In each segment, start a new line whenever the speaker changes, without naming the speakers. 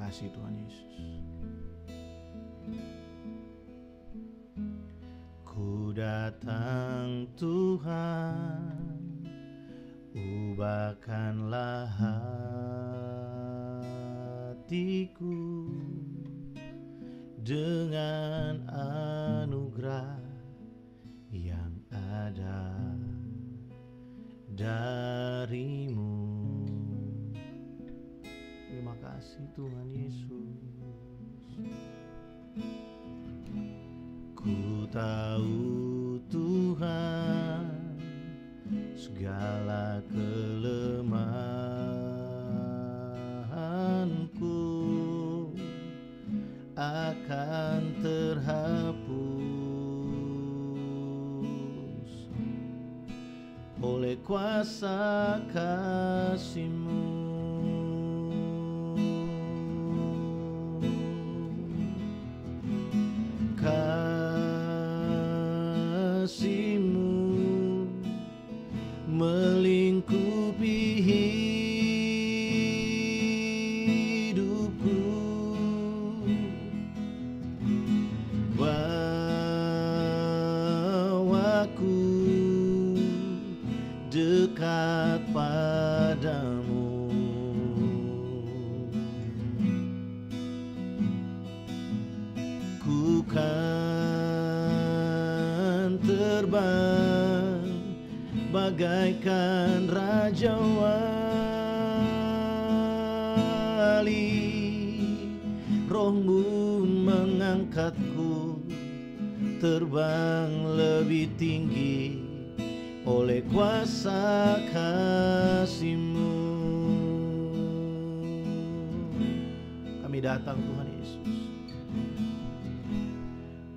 kasih Tuhan Yesus. Ku datang Tuhan, ubahkanlah hatiku dengan anugerah yang ada darimu. Terima kasih Tuhan Yesus. Ku tahu Tuhan segala kelemahanku akan terhapus oleh kuasa kasih-Mu. Kasih-Mu melingkupi hidupku, bawaku dekat padamu. Ku kan terbang bagaikan raja wali, Roh-Mu mengangkatku terbang lebih tinggi oleh kuasa kasih-Mu. Kami datang Tuhan Yesus.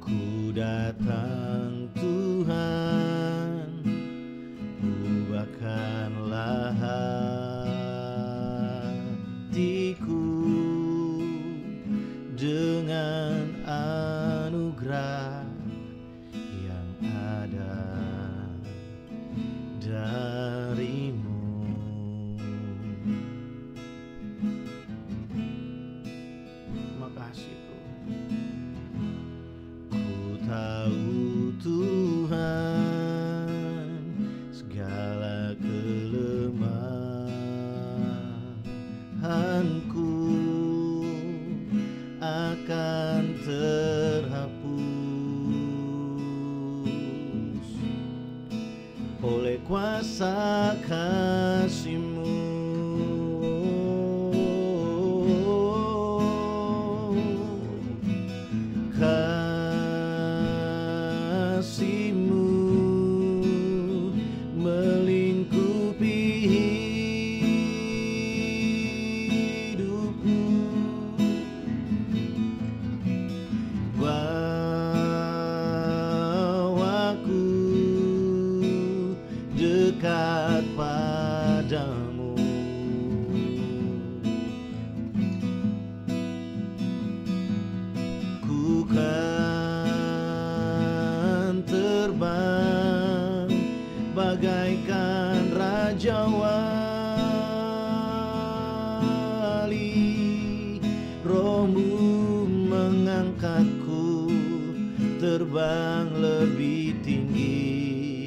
Ku datang Tuhan, ubahkanlah hatiku dengan anugerah yang ada darimu. Terima kasih Tuhan. Ku tahu Tuhan segala kelemahanku akan terhapus oleh kuasa kasih-Mu. Kasih-Mu melingkupi hidupku, bawaku dekat padamu. Ku kan terbang bagaikan raja wali, Roh-Mu mengangkatku terbang lebih tinggi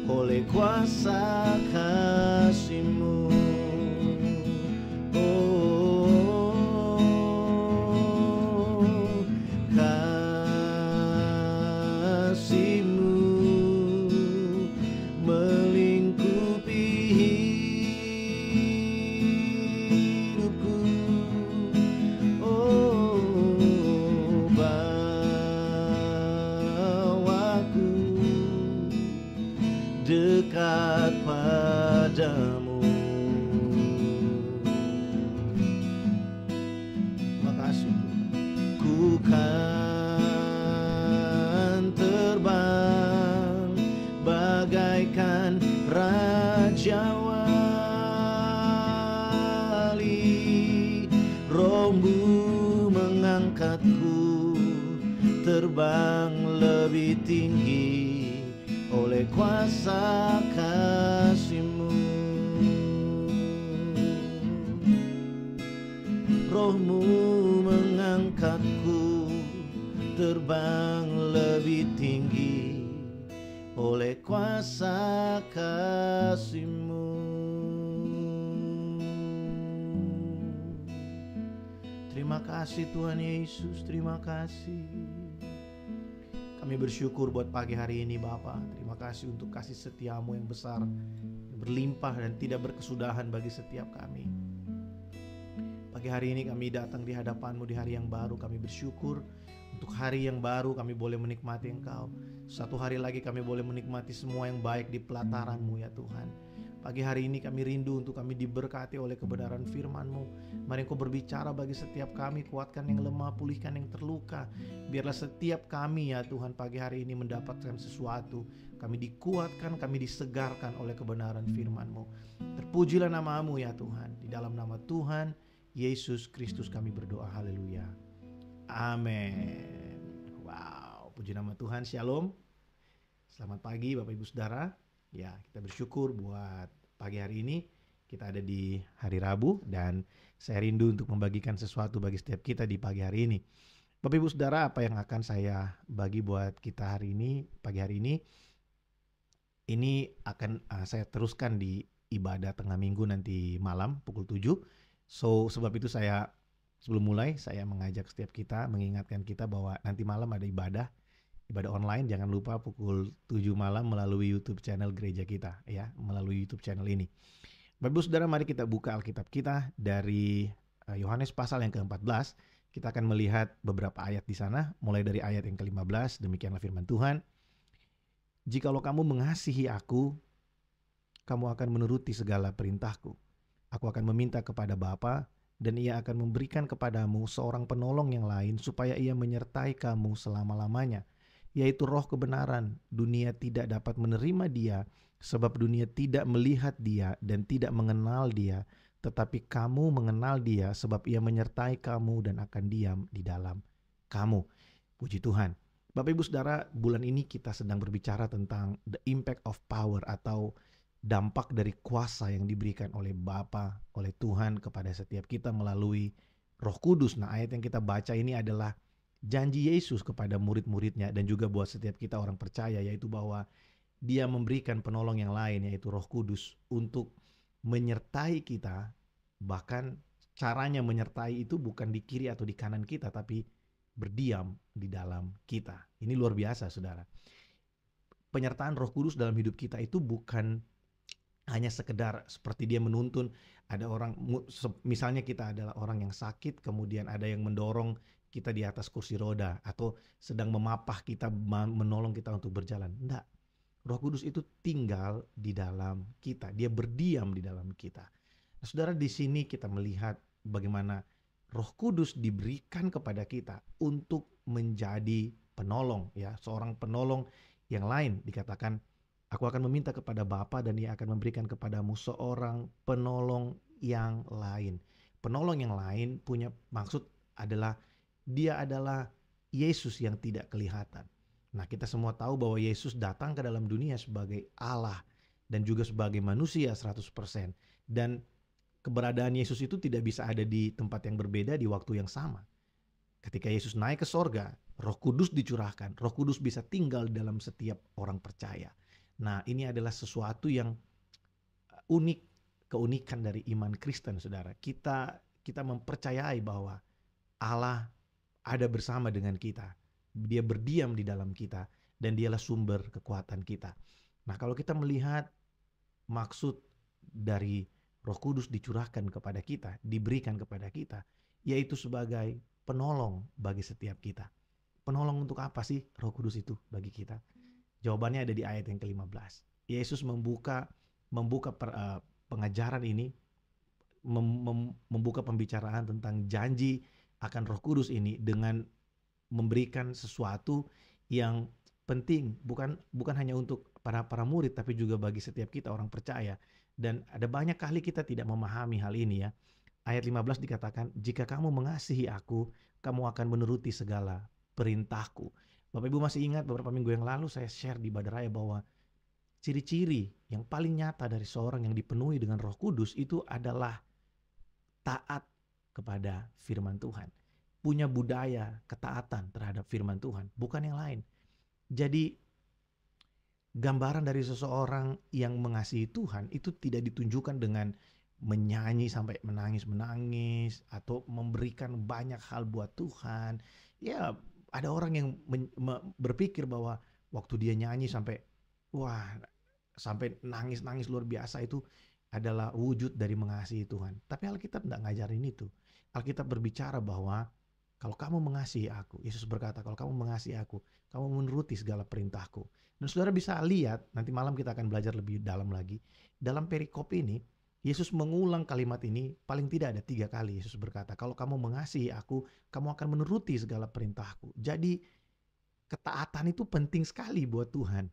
oleh kuasa kasih-Mu. Kasih-Mu melingkupi hidupku, bawaku dekat padamu. Makasih Tuhan. Ku kan terbang bagaikan raja wali, Roh-Mu mengangkatku terbang lebih tinggi oleh kuasa kasih-Mu. Roh-Mu kasih-Mu. Terima kasih Tuhan Yesus, terima kasih. Kami bersyukur buat pagi hari ini Bapa. Terima kasih untuk kasih setia-Mu yang besar, berlimpah dan tidak berkesudahan bagi setiap kami. Pagi hari ini kami datang di hadapan-Mu di hari yang baru. Kami bersyukur untuk hari yang baru kami boleh menikmati Engkau. Satu hari lagi kami boleh menikmati semua yang baik di pelataran-Mu ya Tuhan. Pagi hari ini kami rindu untuk kami diberkati oleh kebenaran firman-Mu. Mari Engkau berbicara bagi setiap kami, kuatkan yang lemah, pulihkan yang terluka. Biarlah setiap kami ya Tuhan pagi hari ini mendapatkan sesuatu. Kami dikuatkan, kami disegarkan oleh kebenaran firman-Mu. Terpujilah nama-Mu ya Tuhan. Di dalam nama Tuhan Yesus Kristus kami berdoa, haleluya, amin. Wow, puji nama Tuhan, shalom. Selamat pagi Bapak Ibu Saudara. Ya, kita bersyukur buat pagi hari ini kita ada di hari Rabu dan saya rindu untuk membagikan sesuatu bagi setiap kita di pagi hari ini. Bapak Ibu Saudara, apa yang akan saya bagi buat kita hari ini, pagi hari ini akan saya teruskan di ibadah tengah minggu nanti malam pukul 7. So, sebab itu saya sebelum mulai saya mengajak setiap kita, mengingatkan kita bahwa nanti malam ada ibadah online. Jangan lupa pukul 7 malam melalui YouTube channel gereja kita ya, melalui YouTube channel ini. Bapak Ibu Saudara, mari kita buka Alkitab kita dari Yohanes pasal yang ke-14. Kita akan melihat beberapa ayat di sana, mulai dari ayat yang ke-15. Demikianlah firman Tuhan. Jikalau kamu mengasihi aku, kamu akan menuruti segala perintahku. Aku akan meminta kepada Bapa, dan ia akan memberikan kepadamu seorang penolong yang lain supaya ia menyertai kamu selama-lamanya, yaitu Roh kebenaran. Dunia tidak dapat menerima dia, sebab dunia tidak melihat dia dan tidak mengenal dia. Tetapi kamu mengenal dia, sebab ia menyertai kamu dan akan diam di dalam kamu. Puji Tuhan. Bapak Ibu Saudara, bulan ini kita sedang berbicara tentang the impact of power atau dampak dari kuasa yang diberikan oleh Bapa, oleh Tuhan kepada setiap kita melalui Roh Kudus. Nah, ayat yang kita baca ini adalah janji Yesus kepada murid-muridnya dan juga buat setiap kita orang percaya, yaitu bahwa dia memberikan penolong yang lain, yaitu Roh Kudus, untuk menyertai kita. Bahkan caranya menyertai itu bukan di kiri atau di kanan kita, tapi berdiam di dalam kita. Ini luar biasa saudara. Penyertaan Roh Kudus dalam hidup kita itu bukan hanya sekedar seperti dia menuntun. Ada orang, misalnya kita adalah orang yang sakit, kemudian ada yang mendorong kita di atas kursi roda atau sedang memapah kita, menolong kita untuk berjalan. Enggak. Roh Kudus itu tinggal di dalam kita. Dia berdiam di dalam kita. Nah, saudara, di sini kita melihat bagaimana Roh Kudus diberikan kepada kita untuk menjadi penolong, ya, seorang penolong yang lain. Dikatakan, aku akan meminta kepada Bapa dan ia akan memberikan kepadamu seorang penolong yang lain. Penolong yang lain punya maksud adalah dia adalah Yesus yang tidak kelihatan. Nah, kita semua tahu bahwa Yesus datang ke dalam dunia sebagai Allah dan juga sebagai manusia 100%. Dan keberadaan Yesus itu tidak bisa ada di tempat yang berbeda di waktu yang sama. Ketika Yesus naik ke sorga, Roh Kudus dicurahkan. Roh Kudus bisa tinggal dalam setiap orang percaya. Nah, ini adalah sesuatu yang unik, keunikan dari iman Kristen, saudara. Kita mempercayai bahwa Allah ada bersama dengan kita. Dia berdiam di dalam kita dan dialah sumber kekuatan kita. Nah, kalau kita melihat maksud dari Roh Kudus dicurahkan kepada kita, diberikan kepada kita, yaitu sebagai penolong bagi setiap kita. Penolong untuk apa sih Roh Kudus itu bagi kita? Jawabannya ada di ayat yang ke-15. Yesus membuka pengajaran ini, membuka pembicaraan tentang janji akan Roh Kudus ini dengan memberikan sesuatu yang penting, bukan hanya untuk para murid, tapi juga bagi setiap kita orang percaya. Dan ada banyak kali kita tidak memahami hal ini ya. Ayat 15 dikatakan, jika kamu mengasihi aku, kamu akan menuruti segala perintahku. Bapak Ibu masih ingat beberapa minggu yang lalu saya share di Badaraya bahwa ciri-ciri yang paling nyata dari seorang yang dipenuhi dengan Roh Kudus itu adalah taat kepada firman Tuhan. Punya budaya ketaatan terhadap firman Tuhan, bukan yang lain. Jadi Gambaran dari seseorang yang mengasihi Tuhan itu tidak ditunjukkan dengan menyanyi sampai menangis-menangis atau memberikan banyak hal buat Tuhan. Ya, ada orang yang berpikir bahwa waktu dia nyanyi sampai wah, sampai nangis-nangis luar biasa itu adalah wujud dari mengasihi Tuhan. Tapi Alkitab tidak ngajarin itu. Alkitab berbicara bahwa kalau kamu mengasihi aku, Yesus berkata, kalau kamu mengasihi aku, kamu menuruti segala perintahku. Dan saudara bisa lihat, nanti malam kita akan belajar lebih dalam lagi. Dalam perikop ini, Yesus mengulang kalimat ini paling tidak ada 3 kali. Yesus berkata, kalau kamu mengasihi aku, kamu akan menuruti segala perintahku. Jadi ketaatan itu penting sekali buat Tuhan.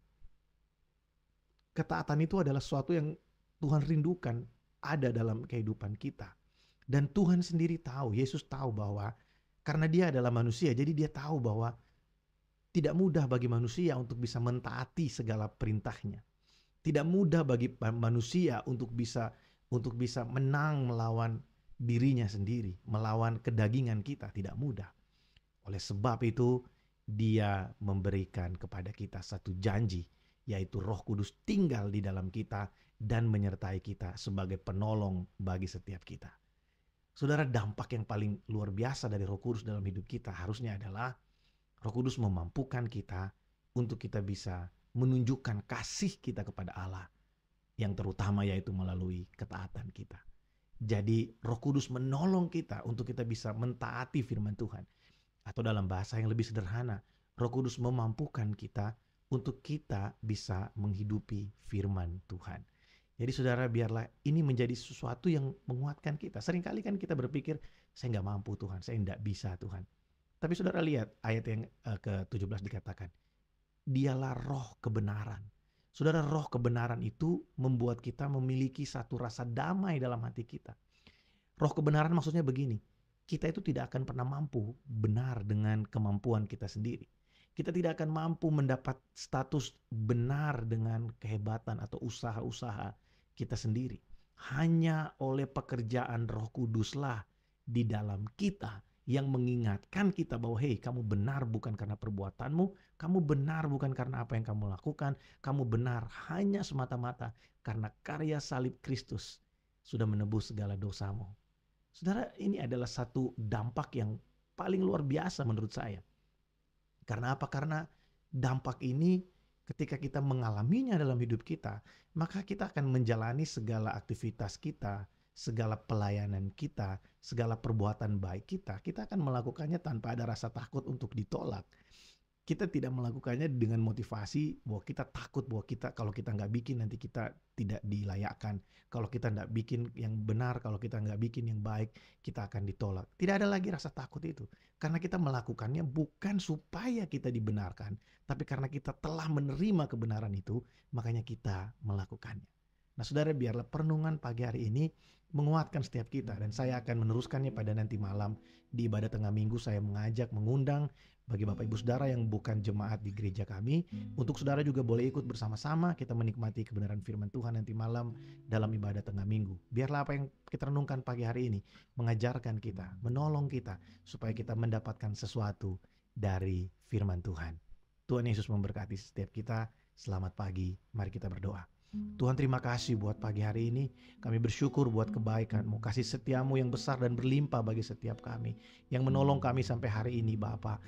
Ketaatan itu adalah sesuatu yang Tuhan rindukan ada dalam kehidupan kita. Dan Tuhan sendiri tahu, Yesus tahu bahwa karena dia adalah manusia, jadi dia tahu bahwa tidak mudah bagi manusia untuk bisa mentaati segala perintahnya. Tidak mudah bagi manusia untuk bisa menang melawan dirinya sendiri, melawan kedagingan kita, tidak mudah. Oleh sebab itu, dia memberikan kepada kita satu janji, yaitu Roh Kudus tinggal di dalam kita dan menyertai kita sebagai penolong bagi setiap kita. Saudara, dampak yang paling luar biasa dari Roh Kudus dalam hidup kita harusnya adalah Roh Kudus memampukan kita untuk kita bisa menunjukkan kasih kita kepada Allah, yang terutama yaitu melalui ketaatan kita. Jadi Roh Kudus menolong kita untuk kita bisa mentaati firman Tuhan. Atau dalam bahasa yang lebih sederhana, Roh Kudus memampukan kita untuk kita bisa menghidupi firman Tuhan. Jadi saudara, biarlah ini menjadi sesuatu yang menguatkan kita. Seringkali kan kita berpikir, saya nggak mampu Tuhan, saya nggak bisa Tuhan. Tapi saudara lihat ayat yang ke-17 dikatakan, dialah roh kebenaran. Saudara, roh kebenaran itu membuat kita memiliki satu rasa damai dalam hati kita. Roh kebenaran maksudnya begini, kita itu tidak akan pernah mampu benar dengan kemampuan kita sendiri. Kita tidak akan mampu mendapat status benar dengan kehebatan atau usaha-usaha kita sendiri. Hanya oleh pekerjaan Roh Kuduslah di dalam kita yang mengingatkan kita bahwa hei, kamu benar bukan karena perbuatanmu, kamu benar bukan karena apa yang kamu lakukan, kamu benar hanya semata-mata karena karya salib Kristus sudah menebus segala dosamu. Saudara, ini adalah satu dampak yang paling luar biasa menurut saya. Karena apa? Karena dampak ini ketika kita mengalaminya dalam hidup kita, maka kita akan menjalani segala aktivitas kita, segala pelayanan kita, segala perbuatan baik kita akan melakukannya tanpa ada rasa takut untuk ditolak. Kita tidak melakukannya dengan motivasi bahwa kita takut bahwa kalau kita nggak bikin nanti kita tidak dilayakkan. Kalau kita nggak bikin yang benar, kalau kita nggak bikin yang baik, kita akan ditolak. Tidak ada lagi rasa takut itu. Karena kita melakukannya bukan supaya kita dibenarkan, tapi karena kita telah menerima kebenaran itu, makanya kita melakukannya. Nah saudara, biarlah perenungan pagi hari ini menguatkan setiap kita. Dan saya akan meneruskannya pada nanti malam di ibadah tengah minggu. Saya mengundang bagi Bapak Ibu Saudara yang bukan jemaat di gereja kami, untuk saudara juga boleh ikut bersama-sama kita menikmati kebenaran firman Tuhan nanti malam dalam ibadah tengah minggu. Biarlah apa yang kita renungkan pagi hari ini mengajarkan kita, menolong kita supaya kita mendapatkan sesuatu dari firman Tuhan. Tuhan Yesus memberkati setiap kita. Selamat pagi, mari kita berdoa. Tuhan, terima kasih buat pagi hari ini. Kami bersyukur buat kebaikan-Mu, kasih setia-Mu yang besar dan berlimpah bagi setiap kami, yang menolong kami sampai hari ini Bapa.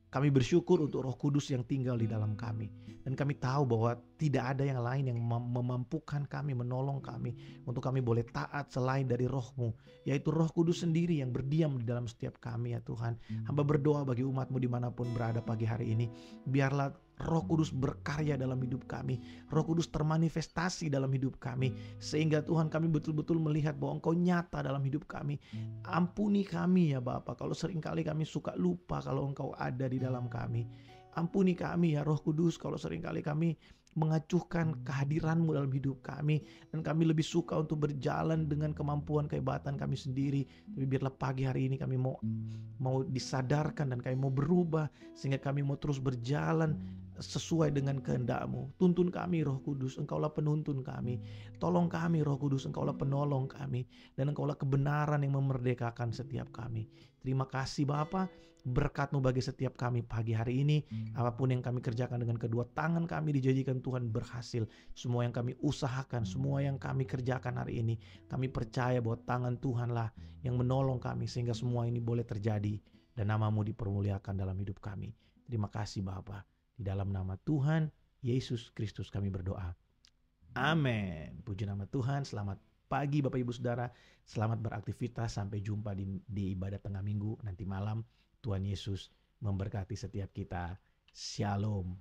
Kami bersyukur untuk Roh Kudus yang tinggal di dalam kami. Dan kami tahu bahwa tidak ada yang lain yang memampukan kami, menolong kami untuk kami boleh taat selain dari Roh-Mu, yaitu Roh Kudus sendiri yang berdiam di dalam setiap kami ya Tuhan. Hamba berdoa bagi umat-Mu dimanapun berada pagi hari ini. Biarlah Roh Kudus berkarya dalam hidup kami. Roh Kudus termanifestasi dalam hidup kami. Sehingga Tuhan, kami betul-betul melihat bahwa Engkau nyata dalam hidup kami. Ampuni kami ya Bapa, kalau seringkali kami suka lupa kalau Engkau ada di dalam kami. Ampuni kami ya Roh Kudus, kalau seringkali kami mengacuhkan kehadiran-Mu dalam hidup kami, dan kami lebih suka untuk berjalan dengan kemampuan kehebatan kami sendiri. Tapi biarlah pagi hari ini kami mau disadarkan dan kami mau berubah, sehingga kami mau terus berjalan sesuai dengan kehendak-Mu. Tuntun kami Roh Kudus, Engkaulah penuntun kami. Tolong kami Roh Kudus, Engkaulah penolong kami. Dan Engkaulah kebenaran yang memerdekakan setiap kami. Terima kasih Bapa, berkat-Mu bagi setiap kami pagi hari ini. Apapun yang kami kerjakan dengan kedua tangan kami, dijanjikan Tuhan berhasil. Semua yang kami usahakan, semua yang kami kerjakan hari ini, kami percaya bahwa tangan Tuhanlah yang menolong kami sehingga semua ini boleh terjadi dan nama-Mu dipermuliakan dalam hidup kami. Terima kasih Bapa. Di dalam nama Tuhan Yesus Kristus kami berdoa. Amin. Puji nama Tuhan. Selamat pagi Bapak Ibu Saudara. Selamat beraktivitas. Sampai jumpa di ibadah tengah minggu nanti malam. Tuhan Yesus memberkati setiap kita. Shalom.